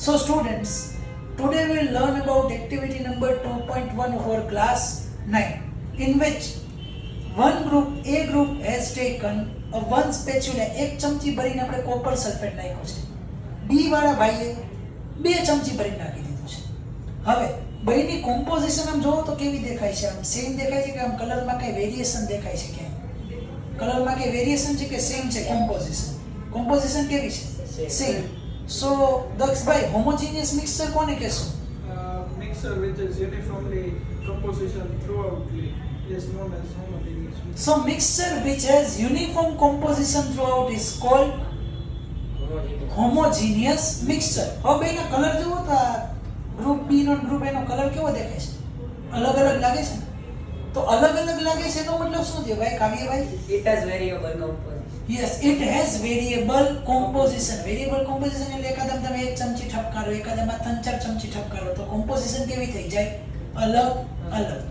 So students, today we will learn about activity number 2.1 of our class 9, in which A group has taken a one spatula, એક ચમચી ભરીને આપણે copper sulphate નાખ્યો છે. B વાળા ભાઈએ 2 ચમચી ભરીને નાખી દીધું છે. હવે બેની કોમ્પોઝિશન આમ જોવો તો કેવી દેખાય છે? આમ સેમ દેખાય છે કે આમ કલરમાં કઈ વેરિએશન દેખાય છે? ક્યાંય કલરમાં કઈ વેરિએશન છે કે સેમ છે? કોમ્પોઝિશન કેવી છે? સેમ. સો દક્ષભાઈ, હોમોજીનિયસ મિક્સચર કોને કહેશું? Mixture which is uniformly composition throughout is known as homogeneous mixture. So mixture which has uniform composition throughout is called homogeneous mixture. હવે બેનો કલર જોવો તો ગ્રુપ બી નો ગ્રુપ એ નો colour કેવો દેખાય છે? અલગ અલગ લાગે છે ને? તો અલગ અલગ લાગે છે તો મતલબ શું થયું ભાઈ કાવ્યભાઈ? It has variable composition. Yes, it has variable composition. Variable composition એટલે એકાદમ તમે 1 ચમચી ઠપકારો, એકાદમાં 3-4 ચમચી ઠપકારો તો composition કેવી થઈ જાય? અલગ અલગ.